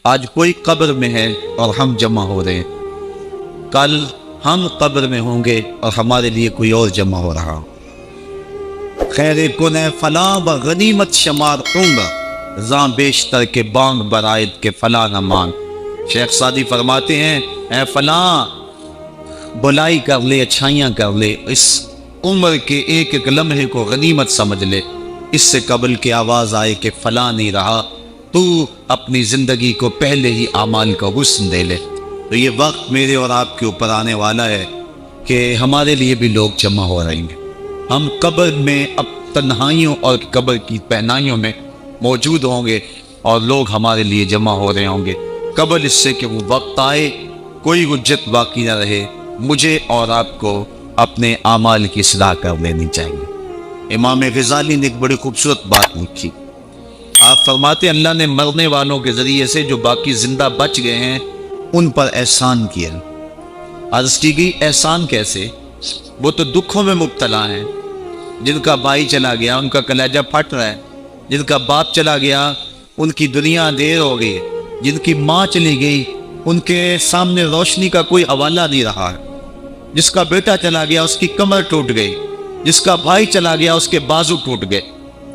آج کوئی قبر میں ہے اور ہم جمع ہو رہے ہیں، کل ہم قبر میں ہوں گے اور ہمارے لیے کوئی اور جمع ہو رہا ہو۔ خیر کن فلاں بغنیمت شمار عمر، زاں بیشتر کے بانگ برائد کے فلاں نہ مان۔ شیخ سعدی فرماتے ہیں اے فلاں بلائی کر لے، اچھائیاں کر لے، اس عمر کے ایک ایک لمحے کو غنیمت سمجھ لے، اس سے قبل کی آواز آئے کہ فلاں نہیں رہا، تو اپنی زندگی کو پہلے ہی اعمال کا حسن دے لے۔ تو یہ وقت میرے اور آپ کے اوپر آنے والا ہے کہ ہمارے لیے بھی لوگ جمع ہو رہیں گے۔ ہم قبر میں اب تنہائیوں اور قبر کی پہنائیوں میں موجود ہوں گے اور لوگ ہمارے لیے جمع ہو رہے ہوں گے قبل اس سے کہ وہ وقت آئے، کوئی حجت باقی نہ رہے، مجھے اور آپ کو اپنے اعمال کی اصلاح کر لینی چاہیے۔ امام غزالی نے ایک بڑی خوبصورت بات لکھی، آپ فرماتے اللہ نے مرنے والوں کے ذریعے سے جو باقی زندہ بچ گئے ہیں ان پر احسان کیا۔ عرض کی گئی احسان کیسے؟ وہ تو دکھوں میں مبتلا ہیں، جن کا بھائی چلا گیا ان کا کلیجہ پھٹ رہا ہے، جن کا باپ چلا گیا ان کی دنیا اندھیر ہو گئی، جن کی ماں چلی گئی ان کے سامنے روشنی کا کوئی حوالہ نہیں رہا ہے، جس کا بیٹا چلا گیا اس کی کمر ٹوٹ گئی، جس کا بھائی چلا گیا اس کے بازو ٹوٹ گئے،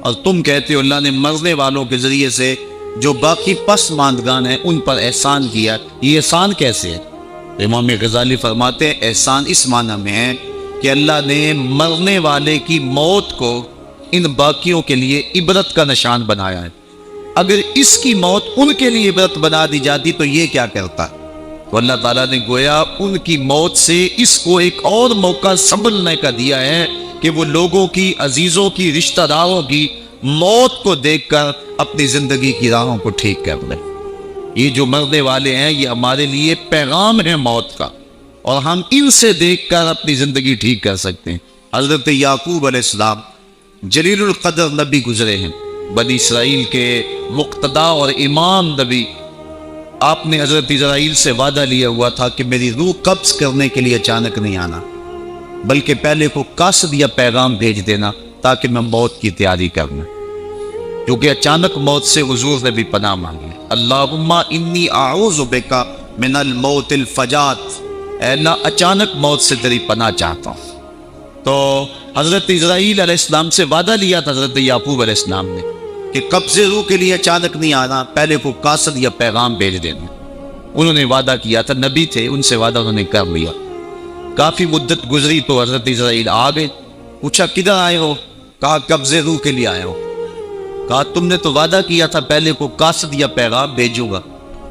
اور تم کہتے ہو اللہ نے مرنے والوں کے ذریعے سے جو باقی پس ماندگان ہیں ان پر احسان کیا۔ یہ احسان کیسے ہے؟ تو امام غزالی فرماتے ہیں احسان اس معنی میں ہے کہ اللہ نے مرنے والے کی موت کو ان باقیوں کے لیے عبرت کا نشان بنایا ہے۔ اگر اس کی موت ان کے لیے عبرت بنا دی جاتی تو یہ کیا کرتا؟ تو اللہ تعالیٰ نے گویا ان کی موت سے اس کو ایک اور موقع سنبھلنے کا دیا ہے کہ وہ لوگوں کی، عزیزوں کی، رشتہ داروں کی موت کو دیکھ کر اپنی زندگی کی راہوں کو ٹھیک کر لیں۔ یہ جو مرنے والے ہیں یہ ہمارے لیے پیغام ہے موت کا، اور ہم ان سے دیکھ کر اپنی زندگی ٹھیک کر سکتے ہیں۔ حضرت یعقوب علیہ السلام جلیل القدر نبی گزرے ہیں، بنی اسرائیل کے مقتدا اور امام نبی۔ آپ نے حضرت اسرائیل سے وعدہ لیا ہوا تھا کہ میری روح قبض کرنے کے لیے اچانک نہیں آنا، بلکہ پہلے کو قاصد یا پیغام بھیج دینا تاکہ میں موت کی تیاری کر لوں، کیونکہ اچانک موت سے حضور نے بھی پناہ مانگی۔ اللہم انی اعوذ بک من الموت الفجات، اے اللہ اچانک موت سے تیری پناہ چاہتا ہوں۔ تو حضرت اسرائیل علیہ السلام سے وعدہ لیا تھا حضرت یعقوب علیہ السلام نے کہ قبض روح کے لیے اچانک نہیں آنا، پہلے کو قاصد یا پیغام بھیج دینا۔ انہوں نے وعدہ کیا تھا، نبی تھے، ان سے وعدہ انہوں نے کر لیا۔ کافی مدت گزری تو حضرت اسرائیل آ گئے، پوچھا کدھر آئے ہو؟ کہا قبض روح کے لیے آئے ہو۔ کہا تم نے تو وعدہ کیا تھا پہلے کو قاصد یا پیغام بھیجوں گا،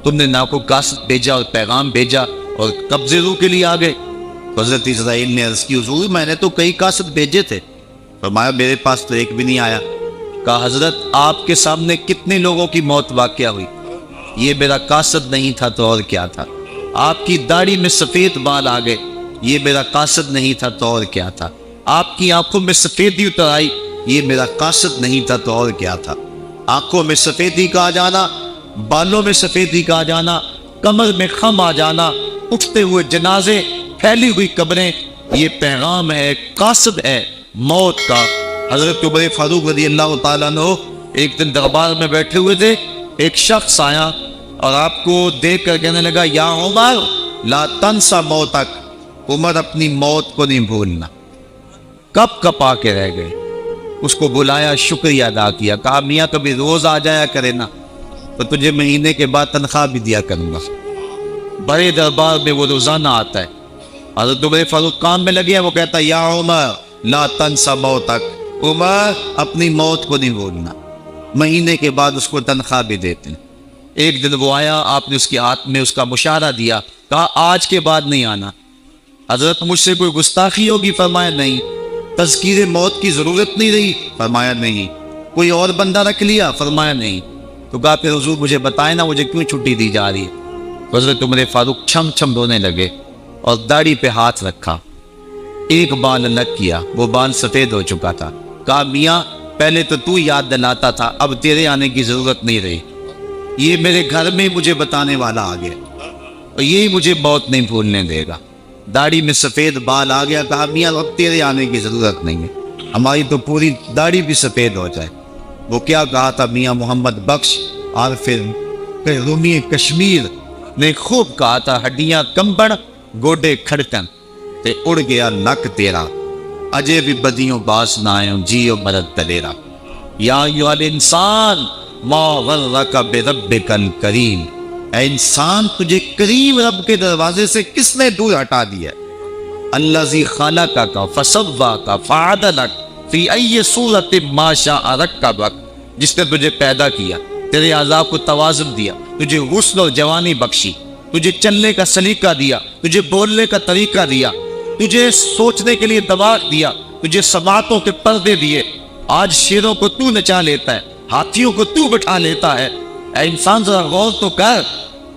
تم نے نہ کو قاصد بھیجا اور پیغام بھیجا اور قبض روح کے لیے آ گئے۔ حضرت اسرائیل نے عرض کی حضور میں نے تو کئی قاصد بھیجے تھے، فرمایا میرے پاس تو ایک بھی نہیں آیا۔ کہا حضرت آپ کے سامنے کتنے لوگوں کی موت واقع ہوئی، یہ میرا قاصد نہیں تھا تو اور کیا تھا؟ آپ کی داڑھی میں سفید بال آ گئے، یہ میرا قاصد نہیں تھا تو اور کیا تھا؟ آپ کی آنکھوں میں سفیدی اتر آئی، یہ میرا قاصد نہیں تھا تو اور کیا تھا؟ آنکھوں میں سفیدی کا آ جانا، بالوں میں سفیدی کا آ جانا، کمر میں خم آ جانا، اٹھتے ہوئے جنازے، پھیلی ہوئی قبریں، یہ پیغام ہے، قاصد ہے موت کا۔ حضرت عمر فاروق رضی اللہ تعالیٰ عنہ ایک دن دربار میں بیٹھے ہوئے تھے، ایک شخص آیا اور آپ کو دیکھ کر کہنے لگا یا عمر لا تنسا موتک، عمر اپنی موت کو نہیں بھولنا۔ کب کپا کے رہ گئے، اس کو بلایا، شکریہ ادا کیا، کہا میاں کبھی روز آ جایا کرے نا تو تجھے مہینے کے بعد تنخواہ بھی دیا کروں گا۔ بڑے دربار میں وہ روزانہ آتا ہے۔ حضرت عمر فاروق کام میں لگے ہیں، وہ کہتا ہے یا عمر لا تنسا موتک، عمر اپنی موت کو نہیں بھولنا۔ مہینے کے بعد اس کو تنخواہ بھی دیتے ہیں۔ ایک دن وہ آیا، آپ نے اس کے ہاتھ میں اس کا مشارہ دیا، کہا آج کے بعد نہیں آنا۔ حضرت مجھ سے کوئی گستاخی ہوگی؟ فرمایا نہیں۔ تذکیر موت کی ضرورت نہیں رہی؟ فرمایا نہیں۔ کوئی اور بندہ رکھ لیا؟ فرمایا نہیں۔ تو کہا پھر حضور مجھے بتائیں نا مجھے کیوں چھٹی دی جا رہی ہے؟ حضرت عمر فاروق چھم چھم رونے لگے اور داڑھی پہ ہاتھ رکھا، ایک بال الگ کیا، وہ بال سفید ہو چکا تھا۔ کہا میاں پہلے تو یاد دلاتا تھا، اب تیرے آنے کی ضرورت نہیں رہی، یہ میرے گھر میں مجھے بتانے والا آ گیا اور یہی مجھے موت نہیں بھولنے دے گا۔ داڑھی میں سفید بال آ گیا، کہا میاں اب تیرے آنے کی ضرورت نہیں ہے، ہماری تو پوری داڑھی بھی سفید ہو جائے۔ وہ کیا کہا تھا میاں محمد بخش عارف کہ رومی کشمیر نے خوب کہا تھا، ہڈیاں کمبڑ گوڈے کھڑکن تے اڑ گیا نک تیرا، اجے بھی بدیوں باس نہ آئیں جیو مرد دلیرا۔ یا ایھا الانسان ما غرک بربک الکریم، اے انسان تجھے کریم رب کے دروازے سے کس نے دور ہٹا دیا؟ الذی خلقک فسواک فعدلک فی ای صورت ما شاء رکبک، جس نے تجھے پیدا کیا، تیرے اعضاء کو توازن دیا، تجھے حسن اور جوانی بخشی، تجھے چلنے کا سلیقہ دیا، تجھے بولنے کا طریقہ دیا، تجھے سوچنے کے لیے دماغ دیا، تجھے سماعتوں کے پردے دیے۔ آج شیروں کو تو نچا لیتا ہے، ہاتھیوں کو تو بٹھا لیتا ہے۔ اے انسان ذرا غور تو کر،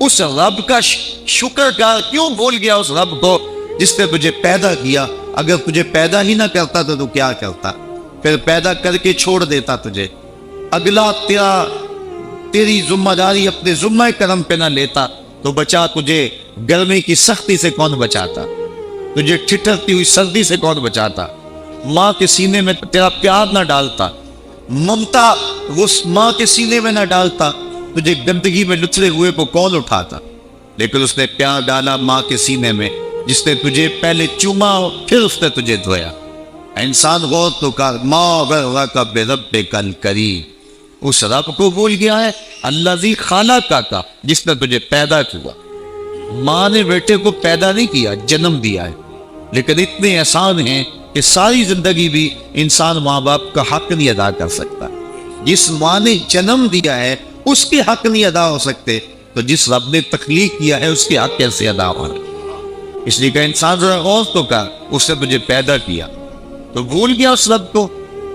اس رب کا شکر کر، کیوں بھول گیا اس رب کو جس نے تجھے پیدا کیا؟ اگر تجھے پیدا ہی نہ کرتا تو کیا کرتا؟ پھر پیدا کر کے چھوڑ دیتا تجھے، اگلا تیری ذمہ داری اپنے ذمہ کرم پہ نہ لیتا تو بچا تجھے گرمی کی سختی سے کون بچاتا؟ تجھے ٹھٹرتی ہوئی سردی سے کون بچاتا؟ ماں کے سینے میں تیرا پیار نہ ڈالتا، ممتا اس ماں کے سینے میں نہ ڈالتا، تجھے گندگی میں لتھڑے ہوئے کو کون اٹھاتا؟ لیکن اس نے پیار ڈالا ماں کے سینے میں، جس نے تجھے پہلے چوما پھر اس نے تجھے دھویا۔ انسان غور تو کر، ما غرک بربک الکریم، اس رب کو بھول گیا ہے، الذی خلقک، جس نے تجھے پیدا کیا۔ ماں نے بیٹے کو پیدا نہیں کیا، جنم دیا ہے، لیکن اتنے احسان ہیں کہ ساری زندگی بھی انسان ماں باپ کا حق نہیں ادا کر سکتا۔ جس ماں نے جنم دیا ہے اس کے حق نہیں ادا ہو سکتے، تو جس رب نے تخلیق کیا ہے اس کے حق کیسے ادا ہو رہے؟ اس لیے کہ انسان ذرا غور تو کر، اس نے تجھے پیدا کیا تو بھول گیا اس رب کو۔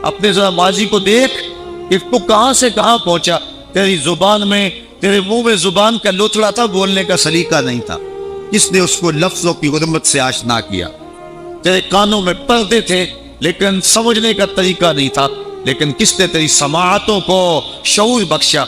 اپنے ذرا ماضی کو دیکھ کہ تو کہاں سے کہاں پہنچا۔ تیری زبان میں، تیرے منہ میں زبان کا لوتھڑا تھا، بولنے کا سلیقہ نہیں تھا، کس نے اس کو لفظوں کی حرمت سے آشنا کیا؟ تیرے کانوں میں پردے تھے لیکن سمجھنے کا طریقہ نہیں تھا، لیکن کس نے تیری سماعتوں کو شعور بخشا؟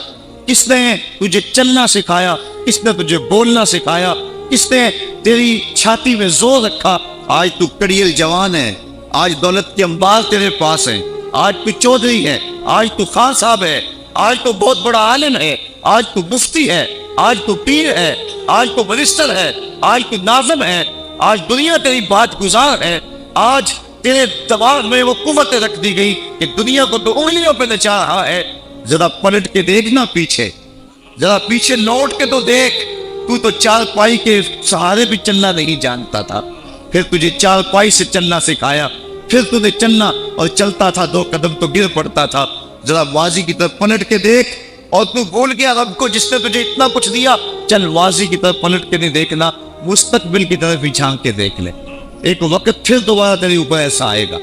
کس نے تجھے چلنا سکھایا؟ کس نے تجھے بولنا سکھایا؟ کس نے تیری چھاتی میں زور رکھا؟ آج تو کڑیل جوان ہے، آج دولت کے انبار تیرے پاس ہیں، آج تو چودھری ہے، آج تو خان صاحب ہے، آج تو بہت بڑا عالم ہے، آج تو مفتی ہے، آج تو پیر ہے، آج تو منسٹر ہے، آج تو ناظم ہے، آج دنیا تیری بات گزار ہے، آج تیرے دماغ میں وہ قوت رکھ دی گئی کہ دنیا کو تو انگلیوں پہ نچا رہا ہے۔ ذرا پلٹ کے دیکھنا پیچھے، ذرا پیچھے لوٹ کے تو دیکھ، تو چار پائی کے سہارے بھی چلنا نہیں جانتا تھا، پھر تجھے چار پائی سے چلنا سکھایا، پھر تو نے چلنا اور چلتا تھا، دو قدم تو گر پڑتا تھا۔ ذرا ماضی کی طرف پلٹ کے دیکھ، اور تو بھول گیا رب کو جس نے تجھے اتنا کچھ دیا۔ چل ماضی کی طرف پلٹ کے نہیں دیکھنا، مستقبل کی طرف ہی جھانک کے دیکھ لے۔ ایک وقت پھر دوبارہ تیرے اوپر ایسا آئے گا،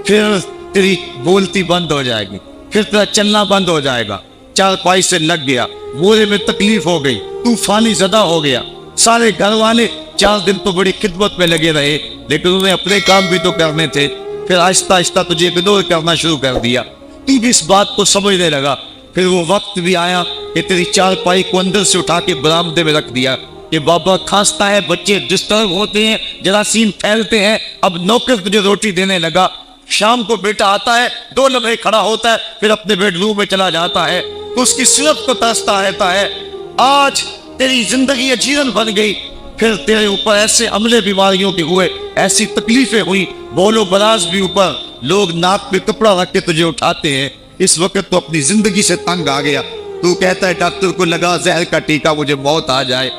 پھر تیری بولتی بند ہو جائے گی، پھر تیرا چلنا بند ہو جائے گا، چار پائی سے لگ گیا، بورے میں تکلیف ہو گئی، طوفانی زدہ ہو گیا۔ سارے گھر والے 4 دن تو بڑی خدمت میں لگے رہے، لیکن انہیں اپنے کام بھی تو کرنے تھے، پھر آہستہ آہستہ تجھے اگنور کرنا شروع کر دیا۔ تو بھی اس بات کو سمجھنے لگا، پھر وہ وقت بھی آیا کہ تیری چار پائی کو اندر سے اٹھا کے برآمدے میں رکھ دیا کہ بابا کھانستا ہے، بچے ڈسٹرب ہوتے ہیں، جراثیم پھیلتے ہیں، اب نوکر تجھے روٹی دینے لگا۔ شام کو بیٹا آتا ہے، 2 لمحے کھڑا ہوتا ہے، پھر اپنے بیڈ روم میں چلا جاتا ہے، تو اس کی صورت کو ترستا رہتا ہے۔ آج تیری زندگی اجیرن بن گئی، پھر تیرے اوپر ایسے عملے بیماریوں کے ہوئے، ایسی تکلیفیں ہوئی، بول و براز بھی اوپر، لوگ ناک پہ کپڑا رکھ کے تجھے اٹھاتے ہیں۔ اس وقت تو اپنی زندگی سے تنگ آ گیا، تو کہتا ہے ڈاکٹر کو لگا زہر کا ٹیکہ، مجھے موت آ جائے۔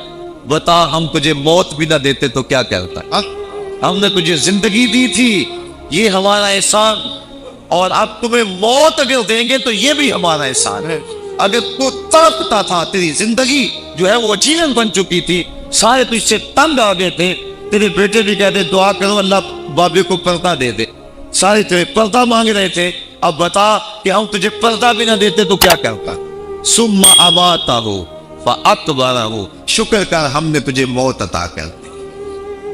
بتا ہم تجھے موت بھی نہ دیتے تو کیا کرتا؟ ہم نے تجھے زندگی دی تھی، یہ ہمارا احسان، اور اب تمہیں موت اگر دیں گے تو یہ بھی ہمارا احسان ہے۔ اگر تو تڑپتا تھا، تیری زندگی جو ہے وہ اجیرن بن چکی تھی، سارے تجھ سے تنگ آ گئے تھے، تیرے بیٹے بھی کہتے دعا کرو اللہ بابے کو پردہ دے دے، سارے تیرے پردہ مانگ رہے تھے، اب بتا کہ ہم تجھے پردہ بھی نہ دیتے تو کیا کرتا؟ ثم اماتہ فاقبرہ، شکر کر ہم نے تجھے موت عطا کر دی،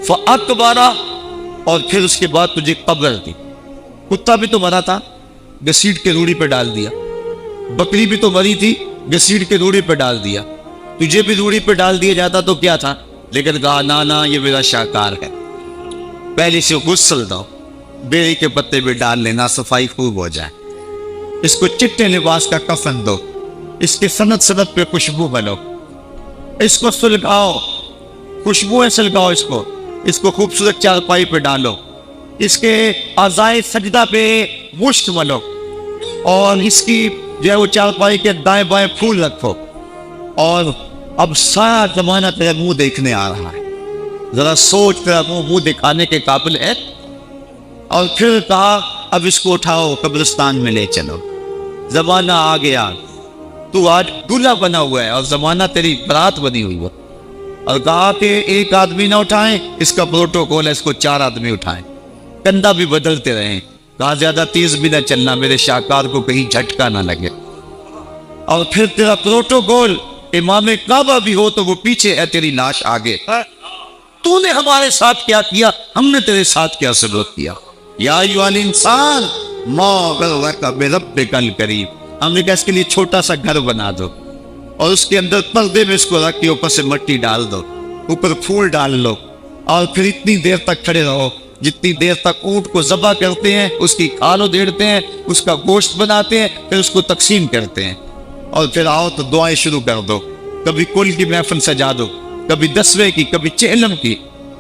فاقبرہ، اور پھر اس کے بعد تجھے قبر دی۔ کتا بھی تو مرا تھا، گھسیٹ کے روڑی پہ ڈال دیا، بکری بھی تو مری تھی، گھسیٹ کے روڑی پہ ڈال دیا، تجھے بھی روڑی پہ ڈال دیا جاتا تو کیا تھا؟ لیکن کہا نا یہ میرا شاہکار ہے، پہلے سے غسل دو، بیری کے پتے بھی ڈال لینا، صفائی خوب ہو جائے، اس کو چٹے لباس کا کفن دو، اس کے سند پہ خوشبو بنو، اس کو سلگاؤ، خوشبوئیں سلگاؤ، اس کو خوبصورت چارپائی پہ ڈالو، اس کے اعضائے سجدہ پہ مشک ملو، اور اس کی جو ہے وہ چارپائی کے دائیں بائیں پھول رکھو، اور اب سارا زمانہ تیرا منہ دیکھنے آ رہا ہے، ذرا سوچ تیرا منہ دکھانے کے قابل ہے۔ اور پھر کہا اب اس کو اٹھاؤ قبرستان میں لے چلو، زمانہ آ گیا، تو آج دلہا بنا ہوا ہے اور زمانہ تیری برات بنی ہوئی ہے۔ اور کہا کہ ایک آدمی نہ اٹھائیں، اس کا پروٹوکول ہے، اس کو 4 آدمی اٹھائیں، کندھا بھی بدلتے رہیں، کہا زیادہ تیز بھی نہ چلنا، میرے شاہکار کو کہیں جھٹکا نہ لگے۔ اور پھر تیرا پروٹوکول امام کعبہ بھی ہو تو وہ پیچھے ہے، تیری لاش آگے۔ تو نے ہمارے ساتھ کیا کیا، ہم نے تیرے ساتھ کیا سلوک کیا۔ یا ایھا الانسان ما غرک بربک الکریم، ہم نے کہا اس کے لیے چھوٹا سا گھر بنا دو، اور اس کے اندر پردے میں اس کو رکھ کے اوپر سے مٹی ڈال دو، اوپر پھول ڈال لو، اور پھر اتنی دیر تک کھڑے رہو جتنی دیر تک اونٹ کو ذبح کرتے ہیں، اس کی کھال ادھیڑتے ہیں، اس کا گوشت بناتے ہیں، پھر اس کو تقسیم کرتے ہیں، اور پھر آؤ تو دعائیں شروع کر دو، کبھی کل کی محفل سجا دو، کبھی 10ویں کی، کبھی چہلم کی۔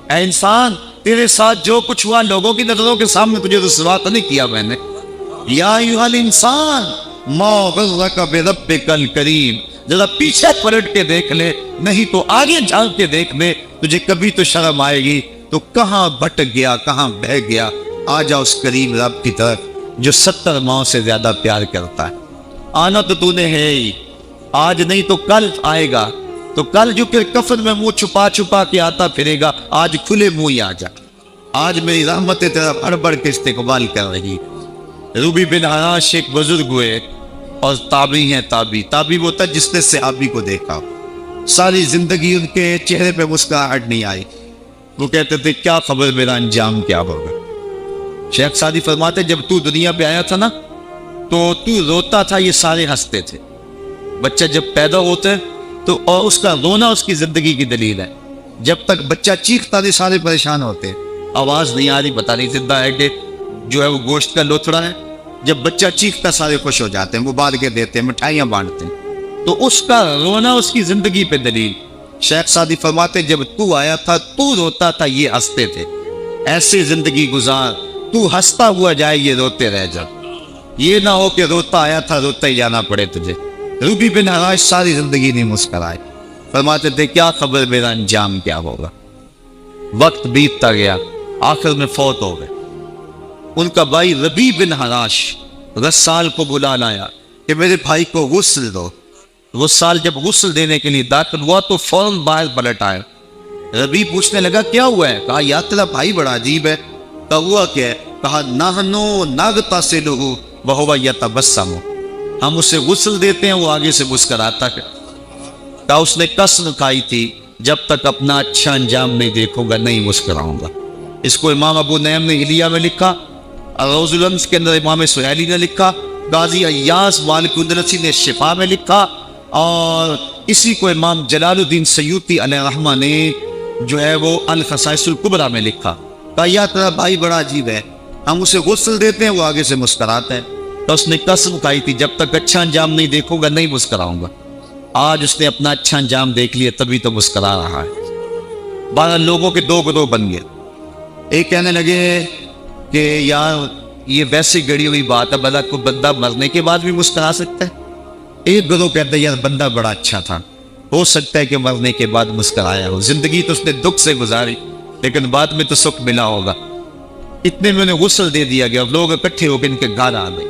اے انسان، تیرے ساتھ جو کچھ ہوا لوگوں کی نظروں کے سامنے تجھے رسوا تو نہیں کیا میں نے۔ یا ایھا الانسان ما غرک بربک الکریم، ذرا پیچھے پلٹ کے دیکھ لے، نہیں تو آگے جھانک کے دیکھ لے، تجھے کبھی تو شرم آئے گی، تو کہاں بھٹک گیا، کہاں بہ گیا۔ آ جا اس کریم رب کی طرف جو 70 ماؤں سے زیادہ پیار کرتا ہے۔ آنا تو نے ہے ہی، آج نہیں تو کل آئے گا، تو کل جو پھر کفن میں منہ چھپا چھپا کے آتا پھرے گا، آج کھلے منہ ہی آ جا۔ آج میری رحمتیں تیرا بڑھ بڑھ کے استقبال کر رہی۔ روبی بن حراش ایک بزرگ ہوئے اور تابعی ہیں، تابعی وہ تھا جس نے صحابی کو دیکھا، ساری زندگی ان کے چہرے پہ مسکراہٹ نہیں آئی، وہ کہتے تھے کیا خبر میرا انجام کیا ہوگا۔ شیخ سعدی فرماتے جب تو دنیا پہ آیا تھا نا تو روتا تھا، یہ سارے ہنستے تھے۔ بچہ جب پیدا ہوتا ہے تو اور اس کا رونا اس کی زندگی کی دلیل ہے، جب تک بچہ چیختا نہیں سارے پریشان ہوتے ہیں، آواز نہیں آ رہی پتہ نہیں زندہ ہے کہ جو ہے وہ گوشت کا لوتھڑا ہے، جب بچہ چیختا سارے خوش ہو جاتے ہیں، مبارکیں کے دیتے ہیں، مٹھائیاں بانٹتے ہیں، تو اس کا رونا اس کی زندگی پہ دلیل۔ شیخ سعدی فرماتے جب تو آیا تھا تو روتا تھا، یہ ہنستے تھے، ایسی زندگی گزار تو ہنستا ہوا جائے، یہ روتے رہ جا، یہ نہ ہو کہ روتا آیا تھا روتا ہی جانا پڑے تجھے۔ روبی بن حراش ساری زندگی نہیں مسکرائے، فرماتے تھے کیا خبر میرا انجام کیا ہوگا۔ وقت بیتتا گیا، آخر میں فوت ہو گئے۔ ان کا بھائی ربیع بن حراش رسال کو بلا لایا کہ میرے بھائی کو غسل دو۔ رسال جب غسل دینے کے لیے داخل ہوا تو فوراً باہر پلٹ آیا۔ ربیع پوچھنے لگا کیا ہوا ہے؟ کہا یا تیرا بھائی بڑا عجیب ہے۔ کہا ہوا کیا ہے؟ کہا نحنو نغتسلہ وہو یتبسم، ہم اسے غسل دیتے ہیں وہ آگے سے مسکراتا ہے۔ کہا اس نے قسم کھائی تھی جب تک اپنا اچھا انجام نہیں دیکھوں گا نہیں مسکراؤں گا۔ اس کو امام ابو نعیم نے حلیہ میں لکھا، روز الامس کے اندر امام سہیلی نے لکھا، قاضی ایاز مالک اندلسی نے شفا میں لکھا، اور اسی کو امام جلال الدین سیوطی علیہ رحمہ نے جو ہے وہ الخصائص الکبریٰ میں لکھا۔ کہا یا تیرا بھائی بڑا عجیب ہے، ہم اسے غسل دیتے ہیں وہ آگے سے مسکراتا ہے، تو اس نے قسم کھائی تھی جب تک اچھا انجام نہیں دیکھوں گا نہیں مسکراؤں گا۔ آج اس نے اپنا اچھا انجام دیکھ لیا تبھی تو مسکرا رہا ہے۔ 12 لوگوں کے 2 گروہ بن گئے، ایک کہنے لگے کہ یار یہ ویسے گڑی ہوئی بات ہے، بھلا کوئی بندہ مرنے کے بعد بھی مسکرا سکتا ہے۔ ایک گروہ کہتا ہے یار بندہ بڑا اچھا تھا، ہو سکتا ہے کہ مرنے کے بعد مسکرایا ہو، زندگی تو اس نے دکھ سے گزاری لیکن بعد میں تو سکھ ملا ہوگا۔ اتنے میں انہیں غسل دے دیا گیا، لوگ اکٹھے ہو کے ان کے گھر آ گئے،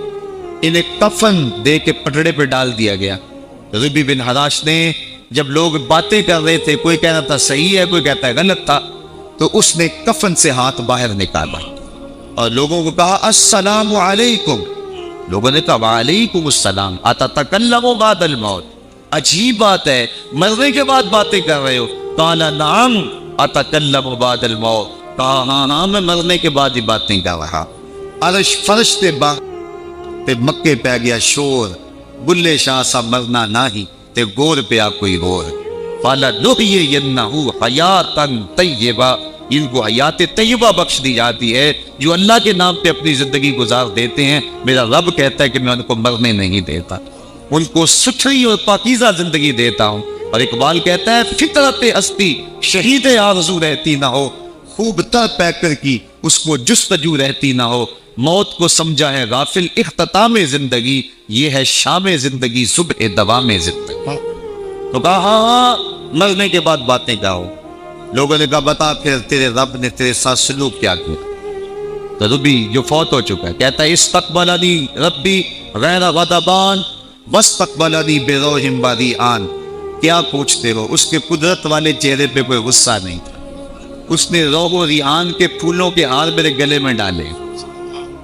انہیں کفن دے کے پٹڑے پہ ڈال دیا گیا۔ ربیع بن حراش نے جب لوگ باتیں کر رہے تھے، کوئی کہہ رہا تھا صحیح ہے، کوئی کہتا ہے غلط تھا، تو اس نے کفن سے ہاتھ باہر نکالا اور لوگوں کو کہا السلام علیکم۔ لوگوں نے کہا وعلیکم السلام، اتتکلم بعد الموت، عجیب بات ہے مرنے کے بعد باتیں کر رہے ہو۔ قال نعم اتکلم بعد الموت، کہا ہاں میں مرنے کے بعد ہی باتیں کر رہا۔ عرش فرش تے تے مکے پہ گیا شور، بلے شاہ سا مرنا نہیں تے گور پہ کوئی غور۔ فَلَنُحْيِيَنَّهُ حَيَاتًا طَيِّبَةً، ان کو حیات طیبہ بخش دی جاتی ہے جو اللہ کے نام پہ اپنی زندگی گزار دیتے ہیں۔ میرا رب کہتا ہے کہ میں ان کو مرنے نہیں دیتا، ان کو ستھری اور پاکیزہ زندگی دیتا ہوں اور اقبال کہتا ہے فطرت ہستی شہید آرزو رہتی نہ ہو، خوب تر پیکر کی اس کو جستجو رہتی نہ ہو، موت کو سمجھا ہے غافل اختتام زندگی، یہ ہے شام زندگی صبح دوام زندگی۔ تو کہا ہاں مرنے کے بعد باتیں کیا ہو؟ لوگوں نے کہا بتا پھر تیرے رب نے تیرے ساتھ سلوک کیا کیا؟ تو ربی جو فوت ہو چکا ہے کہتا ہے استقبلنی ربی غیر غضبان واستقبلنی بروح بریئان۔ کیا پوچھتے ہو؟ اس کے قدرت والے چہرے پہ کوئی غصہ نہیں تھا، اس نے روح و ریحان کے پھولوں کے ہار میرے گلے میں ڈالے۔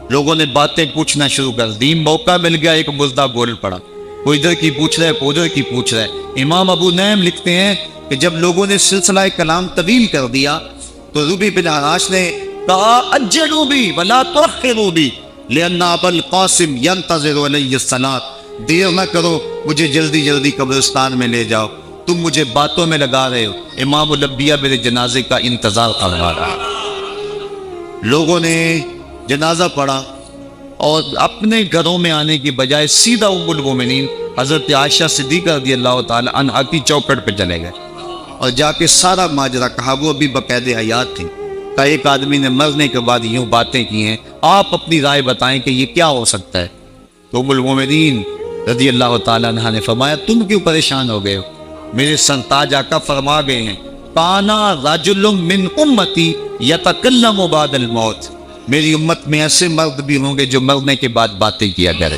لوگوں نے باتیں پوچھنا شروع کر دی، موقع مل گیا ایک مردہ بول پڑا، کوئی ادھر کی پوچھ رہا ہے کوئی ادھر کی پوچھ رہا ہے۔ امام ابو نعیم لکھتے ہیں کہ جب لوگوں نے سلسلہ کلام طویل کر دیا تو ربی بن حراش نے کہا اجلوا بی ولا تؤخروا بی لأن ابا القاسم ينتظر علی الصلاۃ، دیر نہ کرو مجھے جلدی جلدی قبرستان میں لے جاؤ، تم مجھے باتوں میں لگا رہے ہو، امام الانبیاء میرے جنازے کا انتظار کروا رہا۔ لوگوں نے جنازہ پڑھا اور اپنے گھروں میں آنے کی بجائے سیدھا ام المومنین حضرت عائشہ صدیقہ رضی اللہ تعالی عنہا کی چوکھٹ پہ چلے گئے اور جا کے سارا ماجرا کہا۔ وہ ابھی باقید حیات تھی، کہ ایک آدمی نے مرنے کے بعد یوں باتیں کی ہیں، آپ اپنی رائے بتائیں کہ یہ کیا ہو سکتا ہے؟ تو ام المومنین رضی اللہ تعالی عنہا نے فرمایا تم کیوں پریشان ہو گئے ہو؟ میرے سرتاج آقا فرما گئے ہیں کانا رجل من امتی یتکلم بعد الموت، میری امت میں ایسے مرد بھی ہوں گے جو مرنے کے بعد باتیں کیا کریں۔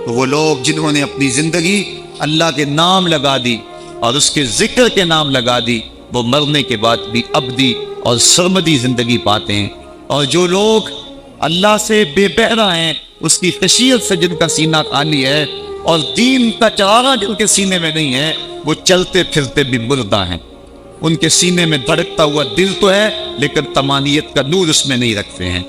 تو وہ لوگ جنہوں نے اپنی زندگی اللہ کے نام لگا دی اور اس کے ذکر کے نام لگا دی، وہ مرنے کے بعد بھی ابدی اور سرمدی زندگی پاتے ہیں۔ اور جو لوگ اللہ سے بے بہرہ ہیں، اس کی خشیت سے جن کا سینہ خالی ہے اور دین کا چراغا جن کے سینے میں نہیں ہے، وہ چلتے پھرتے بھی مردہ ہیں۔ ان کے سینے میں دھڑکتا ہوا دل تو ہے لیکن تمانیت کا نور اس میں نہیں رکھتے ہیں۔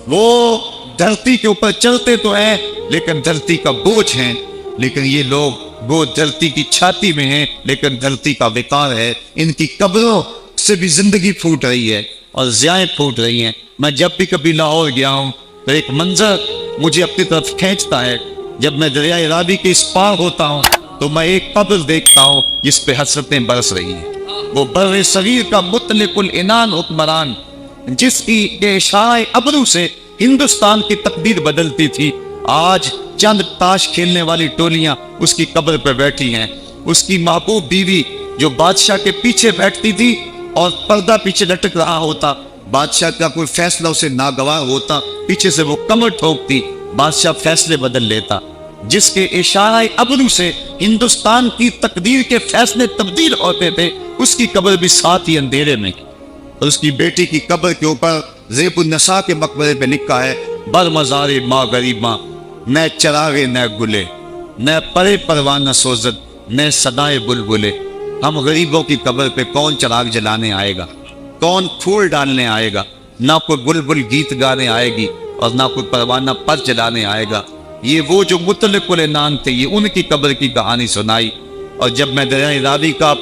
وہ دھرتی کے اوپر چلتے تو ہیں لیکن دھرتی کا بوجھ ہیں، لیکن یہ لوگ وہ دھرتی کی چھاتی میں ہیں لیکن دھرتی کا وقار ہے۔ ان کی قبروں سے بھی زندگی پھوٹ رہی ہے اور ضیائیں پھوٹ رہی ہیں۔ میں جب بھی کبھی لاہور گیا ہوں تو ایک منظر مجھے اپنی طرف کھینچتا ہے، جب میں دریائے راوی کے اس پار ہوتا ہوں تو میں ایک قبر دیکھتا ہوں جس پہ حسرتیں برس رہی ہیں۔ وہ بر صغیر کا مطلق العنان حکمران، جس کی اشارۂ ابرو سے ہندوستان کی تقدیر بدلتی تھی، آج چند تاش کھیلنے والی ٹولیاں اس کی قبر پہ بیٹھی ہیں۔ اس کی محبوب بیوی جو بادشاہ کے پیچھے بیٹھتی تھی اور پردہ پیچھے لٹک رہا ہوتا، بادشاہ کا کوئی فیصلہ اسے ناگوار ہوتا، پیچھے سے وہ کمر ٹھوکتی، بادشاہ فیصلے بدل لیتا۔ جس کے اشارۂ ابرو سے ہندوستان کی تقدیر کے فیصلے تبدیل ہوتے تھے، اس کی قبر بھی ساتھ ہی اندھیرے میں۔ اور اس کی بیٹی کی قبر کے اوپر زیب النساء کے مقبرے پہ لکھا ہے بر مزار ماں غریباں، نہ چراغے نہ گلے، نہ پرے پروانہ سوزد، نہ صدائے بلبلے۔ ہم غریبوں کی قبر پہ کون چراغ جلانے آئے گا؟ کون پھول ڈالنے آئے گا؟ نہ کوئی بلبل گیت گانے آئے گی اور نہ کوئی پروانہ پر جلانے آئے گا۔ یہ وہ جو مطلق العنان تھے، یہ ان کی قبر کی کہانی سنائی۔ اور جب میں دریائے راوی کا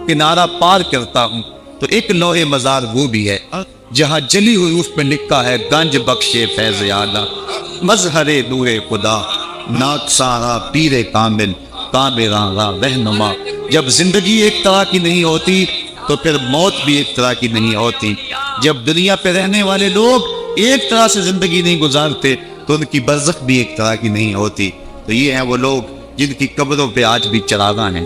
کنارہ پار کرتا ہوں تو ایک لوح مزار وہ بھی ہے جہاں جلی حروف پہ لکھا ہے گنج بخشے فیض اعلیٰ، مظہر نور خدا، ناک سارا پیر کامل، کامراں راہ رہنما۔ جب زندگی ایک طرح کی نہیں ہوتی تو پھر موت بھی ایک طرح کی نہیں ہوتی۔ جب دنیا پہ رہنے والے لوگ ایک طرح سے زندگی نہیں گزارتے تو ان کی برزخ بھی ایک طرح کی نہیں ہوتی۔ تو یہ ہیں وہ لوگ جن کی قبروں پہ آج بھی چراغاں ہیں،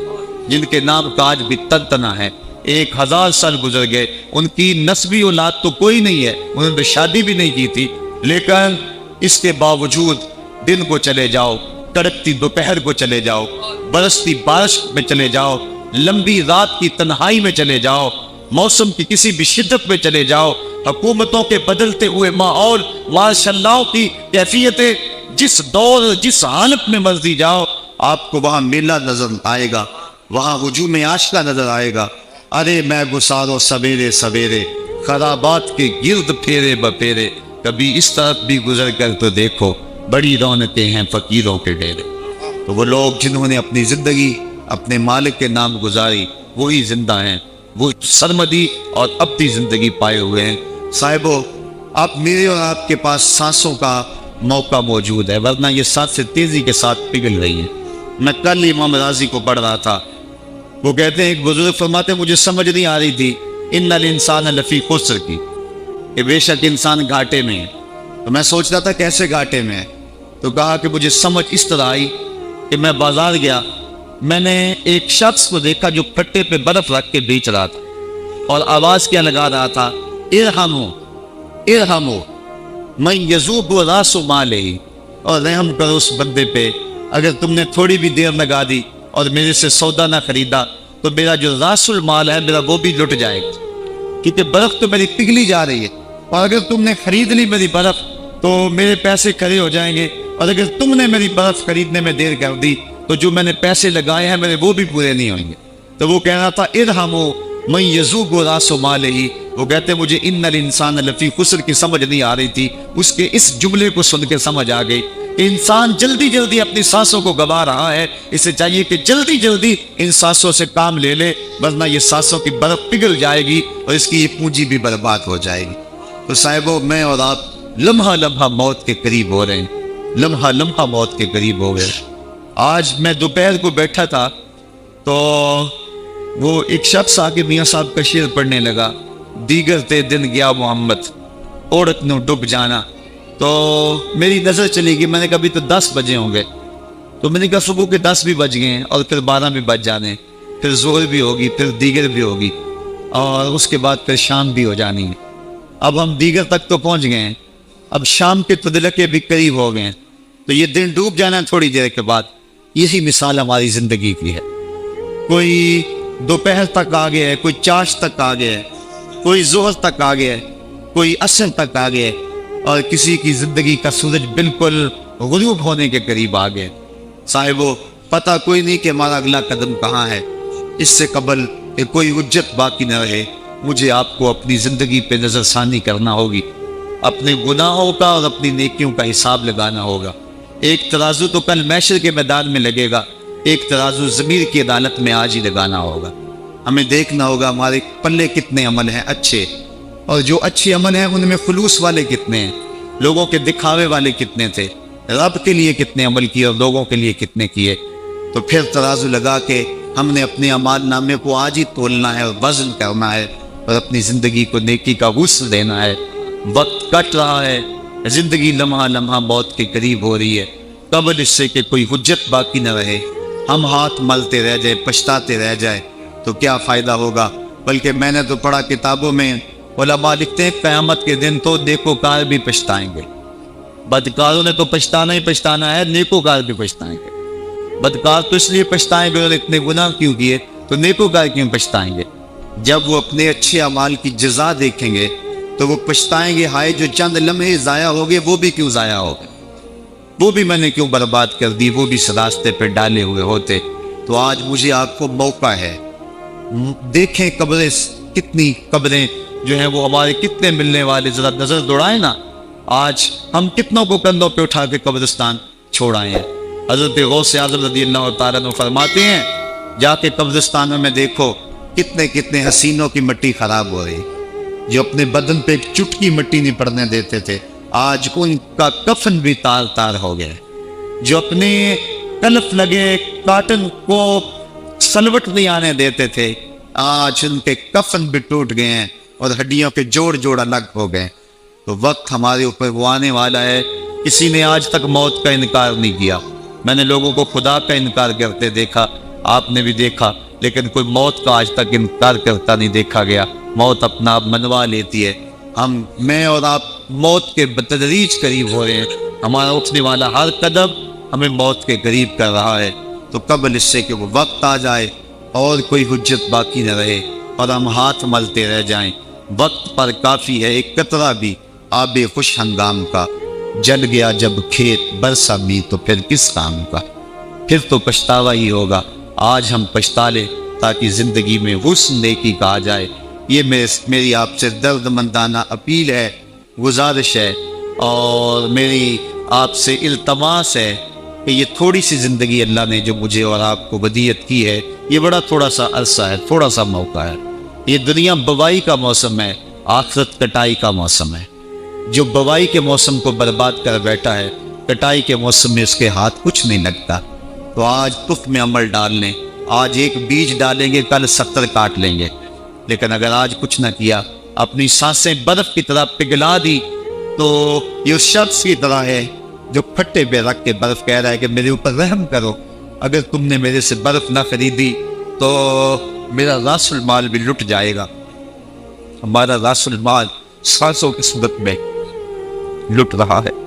جن کے نام کا آج بھی تنتنا ہے۔ 1000 سال گزر گئے، ان کی نسبی اولاد تو کوئی نہیں ہے، انہوں نے شادی بھی نہیں کی تھی، لیکن اس کے باوجود دن کو چلے جاؤ، کڑکتی دوپہر کو چلے جاؤ، برستی بارش میں چلے جاؤ، لمبی رات کی تنہائی میں چلے جاؤ، موسم کی کسی بھی شدت میں چلے جاؤ، حکومتوں کے بدلتے ہوئے ماحول، ماشاءاللہ کی کیفیتیں، جس دور جس حالت میں مرضی جاؤ، آپ کو وہاں میلہ نظر آئے گا، وہاں ہجوم عاشقہ نظر آئے گا۔ ارے میں گسارو سویرے سویرے، خرابات کے گرد پھیرے بپھیرے، کبھی اس طرف بھی گزر کر تو دیکھو، بڑی رونقیں ہیں فقیروں کے ڈیرے۔ تو وہ لوگ جنہوں نے اپنی زندگی اپنے مالک کے نام گزاری، وہی زندہ ہیں، وہ سرمدی اور ابدی زندگی پائے ہوئے ہیں۔ صاحبو، آپ میرے اور آپ کے پاس سانسوں کا موقع موجود ہے، ورنہ یہ سانسیں تیزی کے ساتھ پگھل رہی ہیں۔ میں کل امام راضی کو پڑھ رہا تھا، وہ کہتے ہیں ایک بزرگ فرماتے ہیں مجھے سمجھ نہیں آ رہی تھی ان الانسان لفی خسر کی، کہ بے شک انسان گھاٹے میں ہے. تو میں سوچ رہا تھا کیسے گھاٹے میں ہے. تو کہا کہ مجھے سمجھ اس طرح آئی کہ میں بازار گیا، میں نے ایک شخص کو دیکھا جو پھٹے پہ برف رکھ کے بیچ رہا تھا اور آواز کیا لگا رہا تھا، ارحمو ارحمو من یذوب راس مالہ، اور رحم کرو اس بندے پہ، اگر تم نے تھوڑی بھی دیر لگا دی اور میرے سے سودا نہ خریدا تو میرا جو راس المال ہے میرا وہ بھی لٹ جائے گا، کیونکہ برف تو میری پگھلی جا رہی ہے، اور اگر تم نے خرید لی میری برف تو میرے پیسے کھڑے ہو جائیں گے، اور اگر تم نے میری برف خریدنے میں دیر کر دی تو جو میں نے پیسے لگائے ہیں میرے وہ بھی پورے نہیں ہوئیں گے. تو وہ کہہ رہا تھا ارحمو من یذوب راس مالہ. وہ کہتے مجھے ان الانسان لفی خسر کی سمجھ نہیں آ رہی تھی، اس کے اس جملے کو سن کے سمجھ آ گئی کہ انسان جلدی جلدی اپنی سانسوں کو گوا رہا ہے، اسے چاہیے کہ جلدی جلدی ان سانسوں سے کام لے لے، ورنہ یہ سانسوں کی برف پگھل جائے گی اور اس کی یہ پونجی بھی برباد ہو جائے گی. تو صاحبو میں اور آپ لمحہ لمحہ موت کے قریب ہو رہے ہیں، لمحہ لمحہ موت کے قریب ہو گئے. آج میں دوپہر کو بیٹھا تھا تو وہ ایک شخص آ کے میاں صاحب کا شعر پڑھنے لگا، دیگر تے دن گیا محمد اوڑت نو ڈب جانا. تو میری نظر چلی گئی، میں نے کہا ابھی تو 10 بجے ہوں گے. تو میں نے کہا صبح کے 10 بھی بج گئے ہیں اور پھر 12 بھی بج جانے، پھر ظہر بھی ہوگی، پھر دیگر بھی ہوگی، اور اس کے بعد پھر شام بھی ہو جانی ہے. اب ہم دیگر تک تو پہنچ گئے ہیں، اب شام کے تدلکے بھی قریب ہو گئے ہیں، تو یہ دن ڈوب جانا ہے تھوڑی دیر کے بعد. یہی مثال ہماری زندگی کی ہے. کوئی دوپہر تک آ گیا ہے، کوئی چاش تک آ گیا ہے، کوئی ظہر تک آ گیا ہے، کوئی عصر تک آ گیا ہے، اور کسی کی زندگی کا سورج بالکل غروب ہونے کے قریب آ گیا. صاحبو پتہ کوئی نہیں کہ ہمارا اگلا قدم کہاں ہے. اس سے قبل کہ کوئی حجت باقی نہ رہے، مجھے آپ کو اپنی زندگی پہ نظر ثانی کرنا ہوگی، اپنے گناہوں کا اور اپنی نیکیوں کا حساب لگانا ہوگا. ایک ترازو تو کل محشر کے میدان میں لگے گا، ایک ترازو ضمیر کی عدالت میں آج ہی لگانا ہوگا. ہمیں دیکھنا ہوگا ہمارے پلے کتنے عمل ہیں اچھے، اور جو اچھے عمل ہیں ان میں خلوص والے کتنے ہیں، لوگوں کے دکھاوے والے کتنے تھے، رب کے لیے کتنے عمل کیے اور لوگوں کے لیے کتنے کیے. تو پھر ترازو لگا کے ہم نے اپنے اعمال نامے کو آج ہی تولنا ہے اور وزن کرنا ہے، اور اپنی زندگی کو نیکی کا غسل دینا ہے. وقت کٹ رہا ہے، زندگی لمحہ لمحہ موت کے قریب ہو رہی ہے. قبل اس سے کہ کوئی حجت باقی نہ رہے، ہم ہاتھ ملتے رہ جائیں، پچھتاتے رہ جائیں تو کیا فائدہ ہوگا. بلکہ میں نے تو پڑھا کتابوں میں، علماء لکھتے ہیں قیامت کے دن تو نیکوکار بھی پچھتائیں گے. بدکاروں نے تو پچھتانا ہی پچھتانا ہے، نیکوکار بھی پچھتائیں گے. بدکار تو اس لیے پچھتائیں گے اور اتنے گناہ کیوں کیے، تو نیکوکار کیوں پچھتائیں گے. جب وہ اپنے اچھے اعمال کی جزا دیکھیں گے تو وہ پچھتائیں گے، ہائے جو چند لمحے ضائع ہو گئے وہ بھی کیوں ضائع ہو گئے، وہ بھی میں نے کیوں برباد کر دی، وہ بھی راستے پہ ڈالے ہوئے ہوتے. تو آج مجھے آپ کو موقع ہے، دیکھیں قبریں، کتنی قبریں جو ہیں وہ ہمارے کتنے ملنے والے، ذرا نظر دوڑائیں نا. آج ہم کتنوں کو کندھوں پہ اٹھا کے قبرستان چھوڑائے ہیں. حضرت غوث اعظم رضی اللہ تعالیٰ عنہ فرماتے ہیں جا کے قبرستانوں میں دیکھو کتنے کتنے حسینوں کی مٹی خراب ہو رہی، جو اپنے بدن پہ ایک چٹکی مٹی نہیں پڑنے دیتے تھے، آج ان کا کفن بھی تار تار ہو گیا. جو اپنے کلف لگے کاٹن کو سلوٹ نہیں آنے دیتے تھے، آج ان کے کفن بھی ٹوٹ گئے ہیں اور ہڈیوں کے جوڑ جوڑ الگ ہو گئے. تو وقت ہمارے اوپر وہ آنے والا ہے. کسی نے آج تک موت کا انکار نہیں کیا. میں نے لوگوں کو خدا کا انکار کرتے دیکھا، آپ نے بھی دیکھا، لیکن کوئی موت کا آج تک انکار کرتا نہیں دیکھا گیا. موت اپنا آپ منوا لیتی ہے. میں اور آپ موت کے بتدریج قریب ہو رہے ہیں. ہمارا اٹھنے والا ہر قدم ہمیں موت کے قریب کر رہا ہے. تو قبل اس سے کہ وہ وقت آ جائے اور کوئی حجت باقی نہ رہے اور ہم ہاتھ ملتے رہ جائیں، وقت پر کافی ہے ایک قطرہ بھی آب خوش ہنگام کا. جل گیا جب کھیت برسا بھی تو پھر کس کام کا، پھر تو پچھتاوا ہی ہوگا. آج ہم پچھتا لیں تاکہ زندگی میں حسن نیکی کا آ جائے. یہ میری آپ سے درد مندانہ اپیل ہے، گزارش ہے، اور میری آپ سے التماس ہے کہ یہ تھوڑی سی زندگی اللہ نے جو مجھے اور آپ کو ودیعت کی ہے، یہ بڑا تھوڑا سا عرصہ ہے، تھوڑا سا موقع ہے. یہ دنیا بوائی کا موسم ہے، آخرت کٹائی کا موسم ہے. جو بوائی کے موسم کو برباد کر بیٹھا ہے، کٹائی کے موسم میں اس کے ہاتھ کچھ نہیں لگتا. تو آج تخم میں عمل ڈال لیں، آج ایک بیج ڈالیں گے کل 70 کاٹ لیں گے، لیکن اگر آج کچھ نہ کیا، اپنی سانسیں برف کی طرح پگھلا دی، تو یہ اس شخص کی طرح ہے جو پھٹے پہ رکھ کے برف کہہ رہا ہے کہ میرے اوپر رحم کرو، اگر تم نے میرے سے برف نہ خریدی تو میرا راس المال بھی لٹ جائے گا۔ ہمارا راس المال سانسوں کی صورت میں لٹ رہا ہے۔